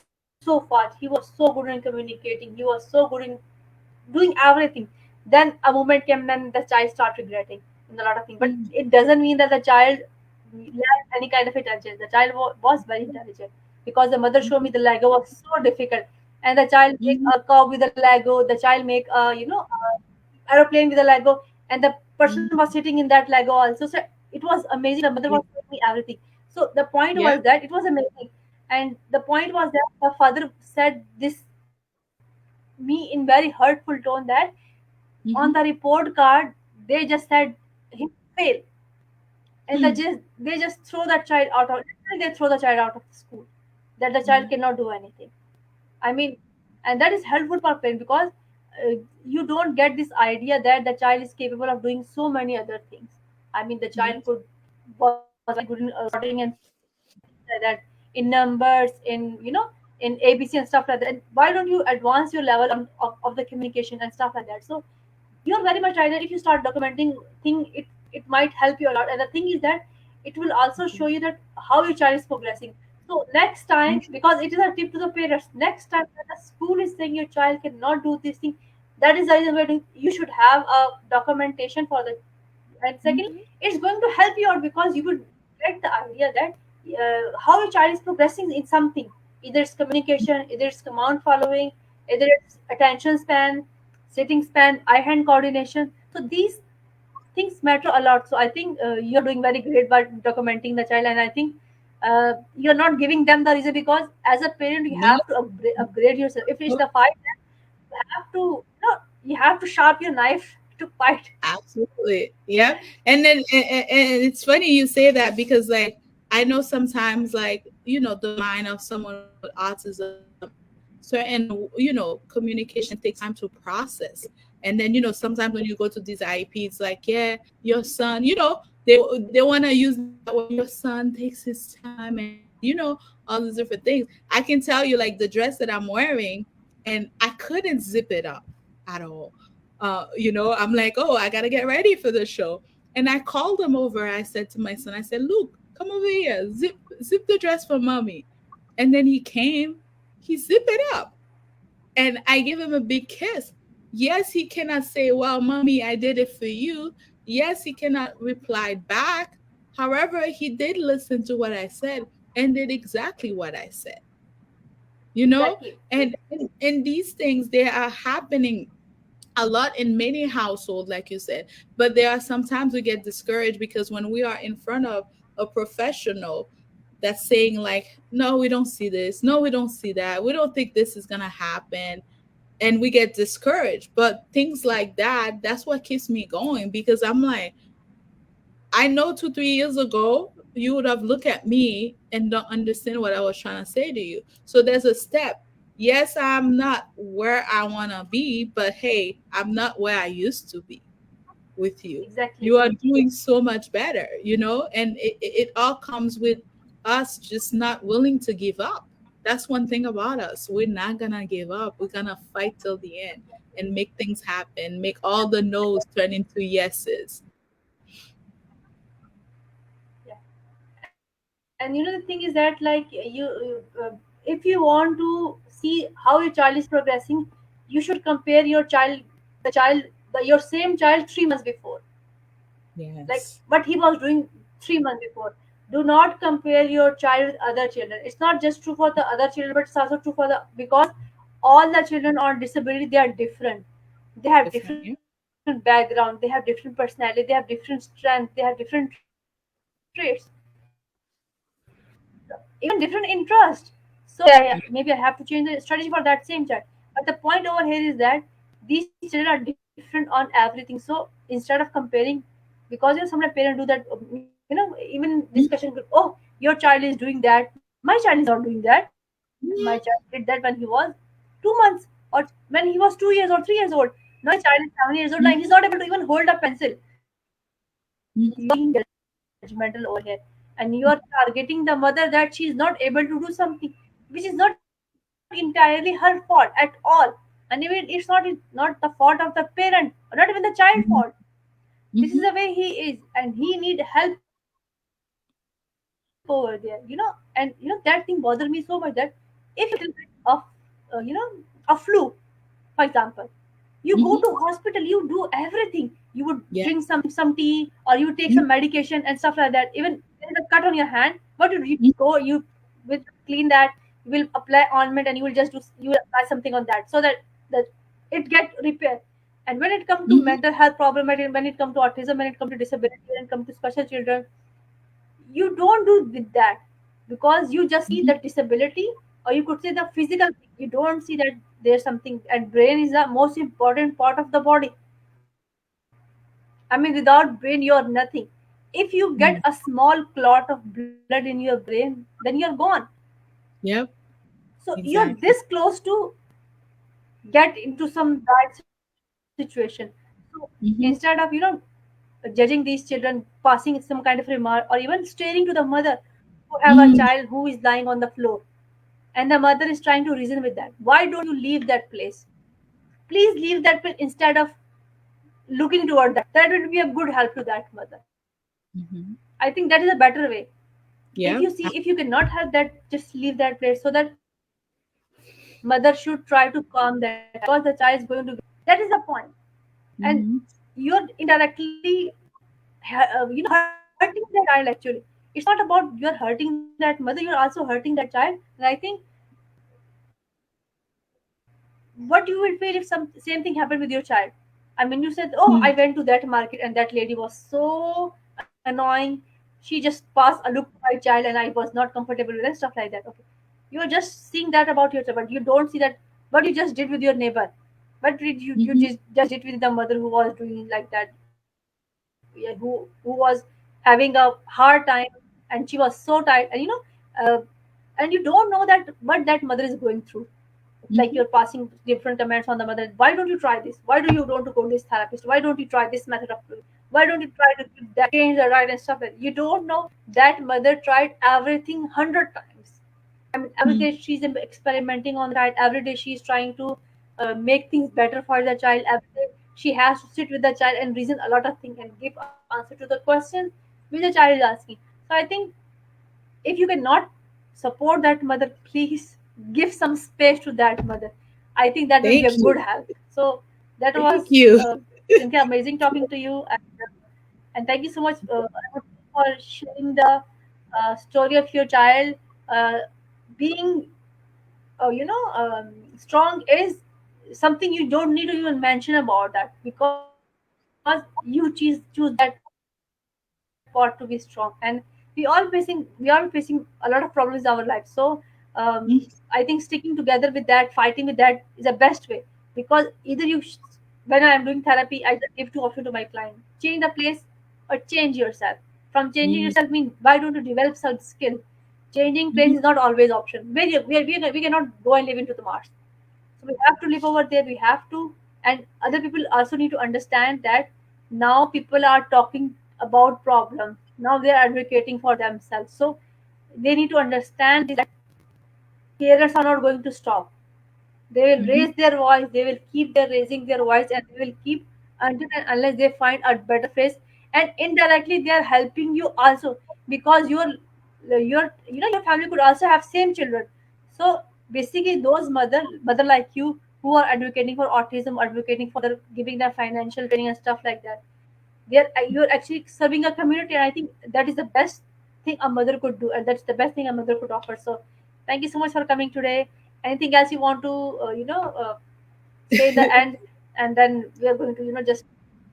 so fast. He was so good in communicating. He was so good in doing everything. Then a moment came, then the child started regretting in a lot of things. But Mm-hmm. it doesn't mean that the child lacked any kind of intelligence. The child was very intelligent, because the mother showed me the Lego was so difficult. and the child make Mhm. a cow with a Lego, the child make a aeroplane with a Lego, and the person Mhm. was sitting in that Lego also. So it was amazing. The mother Yeah. was showing me everything. So the point Yeah. was that it was amazing, and the point was that the father said this me in very hurtful tone that on the Mhm. report card they just said him fail, and Hmm. they just throw that child out of they throw the child out of the school, that the child Yeah. cannot do anything. I mean, and that is helpful for parents because you don't get this idea that the child is capable of doing so many other things. I mean, the Yeah. child could was very good in sorting and things like that, in numbers, in ABC and stuff like that. And why don't you advance your level of the communication and stuff like that? So you're very much right that if you start documenting thing, it might help you a lot. And the thing is that it will also show you that how your child is progressing. So next time, Mhm. because it is a tip to the parents, next time that the school is saying your child cannot do this thing, that is the reason why you should have a documentation for the. And secondly, Mhm. it's going to help you out because you would get the idea that how your child is progressing in something. Either it's communication, either it's command following, either it's attention span, sitting span, eye hand coordination. So these things matter a lot. So I think you're doing very great by documenting the child, and I think you're not giving them the reason because as a parent you No. have to upgrade yourself. If it's the fight, then you have to you have to sharp your knife to fight. Absolutely. Yep. And then and it's funny you say that because like I know sometimes like the mind of someone with autism, certain communication takes time to process. And then sometimes when you go to these IEPs like yeah, your son, they want to use that word, your son takes his time and all these different things. I can tell you like the dress that I'm wearing and I couldn't zip it up at all. I'm like, oh, I gotta get ready for the show. And I called him over. I said to my son, I said, Luke, come over here, zip the dress for mommy. And then he came, he zipped it up, and I give him a big kiss. Yes, he cannot say, well, mommy, I did it for you. Yes, he cannot reply back. However, he did listen to what I said and did exactly what I said, you know? Exactly. And these things, they are happening a lot in many households, like you said. But there are sometimes we get discouraged because when we are in front of a professional that's saying like, no, we don't see this, no, we don't see that, we don't think this is gonna happen, and we get discouraged. But things like that, that's what keeps me going because I'm like, I know 2 3 years ago you would have looked at me and don't understand what I was trying to say to you. So there's a step. Yes, I'm not where I want to be, but hey, I'm not where I used to be with you. Exactly. You are doing so much better, and it all comes with us just not willing to give up. That's one thing about us. We're not gonna give up. We're gonna fight till the end and make things happen, make all the no's turn into yeses. Yeah. And the thing is that like if you want to see how your child is progressing, you should compare your child, the child, your same child 3 months before, like Yes. what he was doing 3 months before. Do not compare your child with other children. It's not just true for the other children, but it's also true for the, because all the children on disability, they are different. They have Different, different yeah. background, they have different personality, they have different strength, they have different traits, even different interests. So maybe I have to change the strategy for that same child. But the point over here is that these children are different on everything. So instead of comparing, because sometimes parents do that, even discussion group, oh, your child is doing that, my child is not doing that, my child did that when he was 2 months, or when he was 2 years or 3 years old. Now your child is 7 years old and he's not able to even hold a pencil. You are being judgmental over here, and you are targeting the mother that she is not able to do something which is not entirely her fault at all. And even it's not the fault of the parent, or not even the child fault. This is the way he is, and he need help over there, and that thing bothered me so much that if your child is getting a little bit of a flu, for example, you go to hospital, you do everything, you would Yeah. drink some tea, or you would take some medication and stuff like that. Even there is a cut on your hand, what you go, you will clean that, you will apply ointment and you will apply something on that so that it get repaired. And when it comes to Mm-hmm. mental health problem, and when it comes to autism, when it comes to disability, when it comes to special children, you don't do with that, because you just see Mm-hmm. the disability, or you could say the physical thing. You don't see that there's something, and brain is the most important part of the body. I mean, without brain you're nothing. If you get a Mm. small clot of blood in your brain, then you're gone. Yep. So you're this Exactly. close to get into some bad situation. So instead of Mm-hmm. judging these children, passing some kind of remark, or even staring to the mother who have a child Mm. who is lying on the floor, and the mother is trying to reason with that, why don't you leave that place? Please leave that place instead of looking toward that will be a good help to that mother. I Mm-hmm. think that is a better way. Yep. If you cannot help that, just leave that place, so that mother should try to calm that child, because the child is going to get better. That is the point. And Mm-hmm. you're indirectly hurting that child actually. It's not about you're hurting that mother, you're also hurting that child. And I think what you will feel if some same thing happened with your child. I mean, you said, oh, I went to that market and that lady was so annoying. She just passed a look to my child and I was not comfortable with, and stuff like that. Okay, you're just seeing that about your child, but you don't see that what you just did with your neighbor. What did you Mm-hmm. just did with the mother who was doing like that? Yeah, who was having a hard time, and she was so tired, and uh, and you don't know that what that mother is going through. Like you're Mm-hmm. passing different comments on the mother. Why don't you try this? Why do you don't go to this therapist? Why don't you try this method of doing? Why don't you try to do that, change the right and stuff like that? You don't know that mother tried everything 100 times. I mean, every day she's experimenting on the child. Every day she's trying to make things better for the child. Every day she has to sit with the child and reason a lot of things and give answer to the questions which the child is asking. So I think if you cannot support that mother, please give some space to that mother. I think that will be a Thank good you. help. So that Thank was you. Cynthia, amazing talking to you, and thank you so much for sharing the story of your child. Being strong is something you don't need to even mention about that, because you choose that part to be strong. And we are facing a lot of problems in our life. So I think sticking together with that, fighting with that is the best way. Because either when I am doing therapy, I just give two options to my client: change the place or change yourself. From changing yourself Mm. means, why don't you develop some skill? Changing place is Mm-hmm. not always option. We cannot go and live into the Mars. So we have to live over there. We have to, and other people also need to understand that now people are talking about problems. Now they are advocating for themselves. So they need to understand this, that parents are not going to stop. They will Mm-hmm. raise their voice. They will keep their raising their voice, and they will keep until and unless they find a better face. And indirectly, they are helping you also, because your family could also have same children. So basically, those mother like you who are advocating for autism, advocating for the giving them financial training and stuff like that, you're actually serving a community. And I think that is the best thing a mother could do, and that's the best thing a mother could offer. So thank you so much for coming today. Anything else you want to say in the end? And then we are going to just,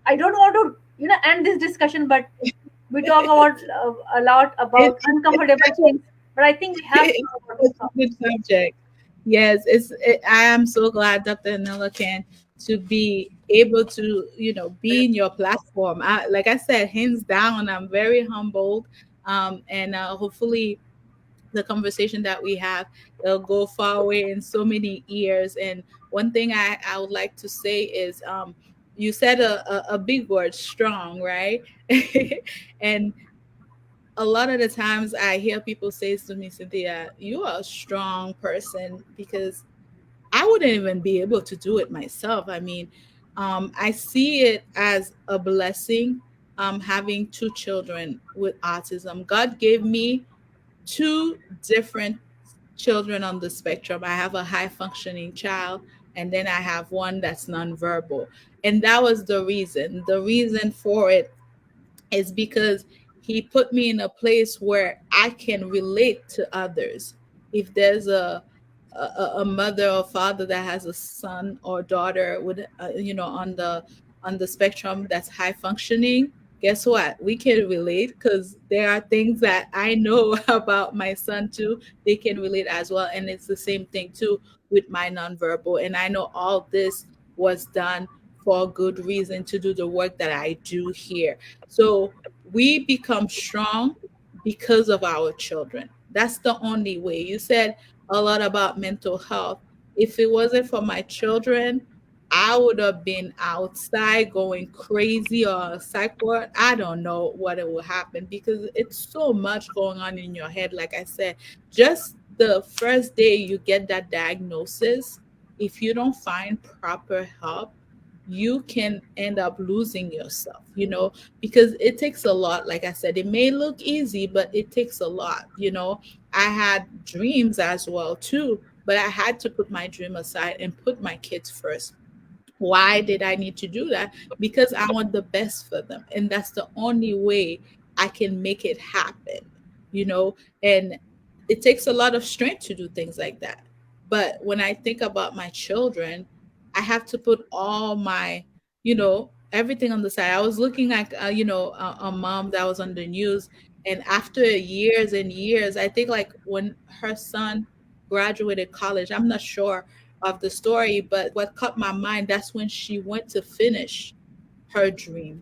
I don't want to end this discussion, but we talk about a lot It, about uncomfortable things, but I think we have to it's talk about such this a topic. good subject. Yes, I am so glad, Dr. Anila, can to be able to, be in your platform. Like I said, hands down, I'm very humbled. And hopefully the conversation that we have, it'll go far away in so many ears. And one thing I would like to say is, you said a big word, strong, right? And a lot of the times I hear people say to me, Cynthia, you are a strong person, because I wouldn't even be able to do it myself. I mean, I see it as a blessing, having two children with autism. God gave me two different children on the spectrum. I have a high functioning child, and then I have one that's nonverbal. And that was the reason. The reason for it is because he put me in a place where I can relate to others. if there's a mother or father that has a son or daughter with on the spectrum that's high functioning, guess what, we can relate because there are things that I know about my son too. They can relate as well, and it's the same thing too with my nonverbal. And I know all this was done for a good reason, to do the work that I do here. So we become strong because of our children. That's the only way. You said a lot about mental health. If it wasn't for my children, I would have been outside going crazy or a psych ward. I don't know what it will happen because it's so much going on in your head. Like I said, just the first day you get that diagnosis, if you don't find proper help, you can end up losing yourself, because it takes a lot. Like I said, it may look easy, but it takes a lot. I had dreams as well too, but I had to put my dream aside and put my kids first. Why did I need to do that? Because I want the best for them. And that's the only way I can make it happen, you know? And it takes a lot of strength to do things like that. But when I think about my children, I have to put all my, everything on the side. I was looking at, a mom that was on the news. And after years and years, I think like when her son graduated college, I'm not sure of the story, but what caught my mind, that's when she went to finish her dream.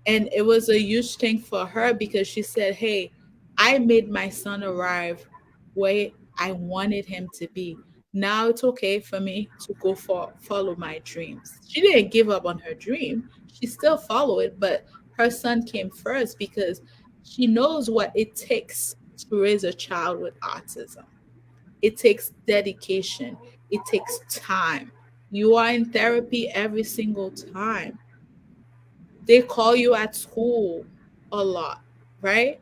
And it was a huge thing for her because she said, "Hey, I made my son arrive where I wanted him to be. Now it's okay for me to go for follow my dreams." She didn't give up on her dream. She still followed it, but her son came first because she knows what it takes to raise a child with autism. It takes dedication. It takes time. You are in therapy every single time. They call you at school a lot, right?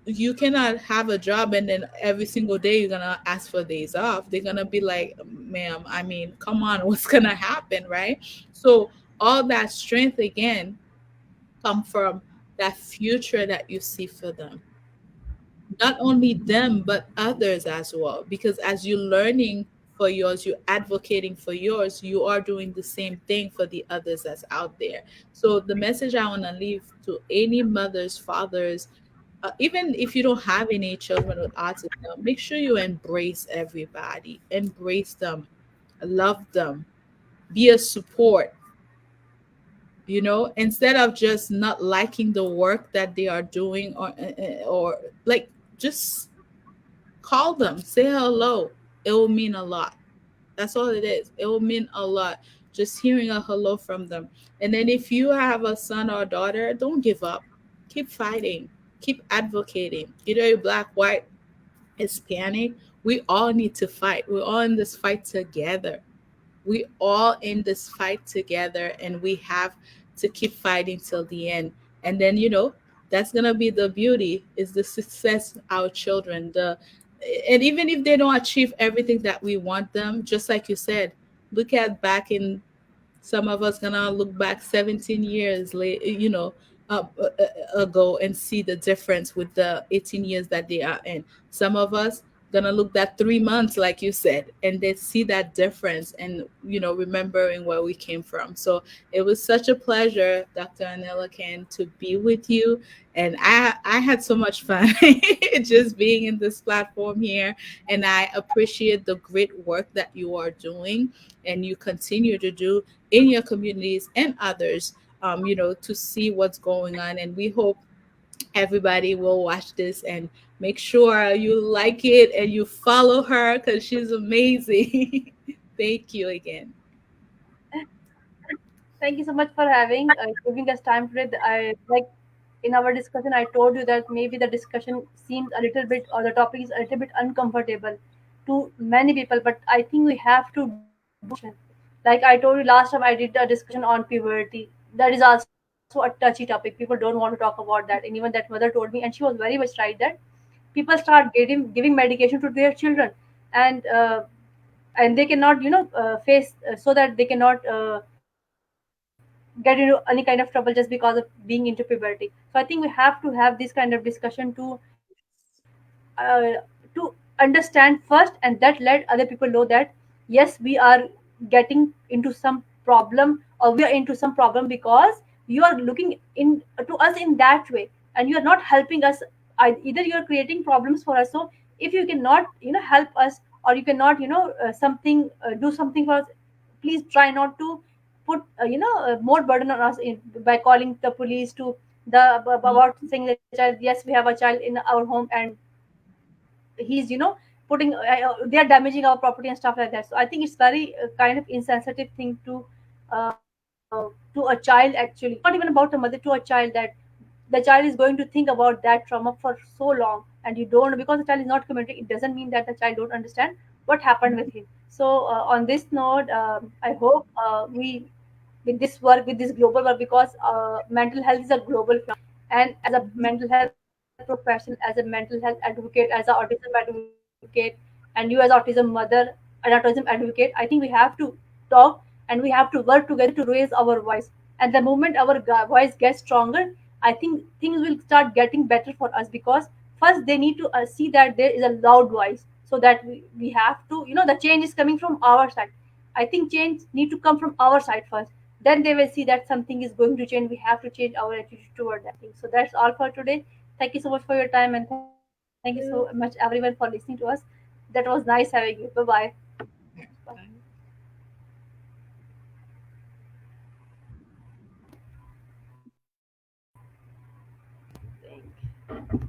You cannot have a job and then every single day you're gonna ask for days off. They're gonna be like, ma'am, I mean, come on, what's gonna happen, right? So all that strength again come from that future that you see for them, not only them but others as well, because as you're learning for yours, you're advocating for yours, you are doing the same thing for the others that's out there. So the message I want to leave to any mothers, fathers, even if you don't have any children with autism, make sure you embrace everybody, embrace them, love them, be a support, instead of just not liking the work that they are doing, or like, just call them, say hello. It will mean a lot. That's all it is. It will mean a lot. Just hearing a hello from them. And then if you have a son or daughter, don't give up. Keep fighting. Keep advocating. Either you're black, white, Hispanic. We all need to fight. We're all in this fight together. We all in this fight together, and we have to keep fighting till the end. And then that's gonna be the beauty, is the success of our children. And even if they don't achieve everything that we want them, just like you said, look at back in, some of us gonna look back 17 years late, ago, and see the difference with the 18 years that they are in. Some of us gonna look at 3 months, like you said, and they see that difference, and remembering where we came from. So it was such a pleasure, Dr. Anela Can, to be with you, and I had so much fun just being in this platform here, and I appreciate the great work that you are doing and you continue to do in your communities and others, to see what's going on. And we hope everybody will watch this and make sure you like it and you follow her because she's amazing. Thank you again. Thank you so much for giving us time today. I like in our discussion, I told you that maybe the discussion seems a little bit, or the topic is a little bit uncomfortable to many people, but I think we have to do discussion. Like I told you last time, I did a discussion on puberty. That is also a touchy topic. People don't want to talk about that, and even that mother told me, and she was very much right that people start giving medication to their children, and and they cannot face so that they cannot get into any kind of trouble just because of being into puberty. So I think we have to have this kind of discussion to uh, to understand first, and that let other people know that yes, we are getting into some problem, or we are into some problem because you are looking in to us in that way, and you are not helping us. Either you are creating problems for us. So if you cannot help us, or you cannot do something for us, please try not to put more burden on us by calling the police to the about saying the child, yes, we have a child in our home, and he's putting they are damaging our property and stuff like that. So I think it's very kind of insensitive thing to a child actually. It's not even about a mother, to a child, that the child is going to think about that trauma for so long, and you don't, because the child is not communicating, it doesn't mean that the child don't understand what happened with him. So on this note, I hope we with this work, with this global work, because mental health is a global phenomenon. And as a mental health professional, as a mental health advocate, as an autism advocate, and you as autism mother, an autism advocate, I think we have to talk, and we have to work together to raise our voice. And the moment our voice gets stronger, I think things will start getting better for us, because first they need to see that there is a loud voice, so that we have to, the change is coming from our side. I think change need to come from our side first. Then they will see that something is going to change. We have to change our attitude toward that thing. So that's all for today. Thank you so much for your time, and thank you so much everyone for listening to us. That was nice having you. Bye bye.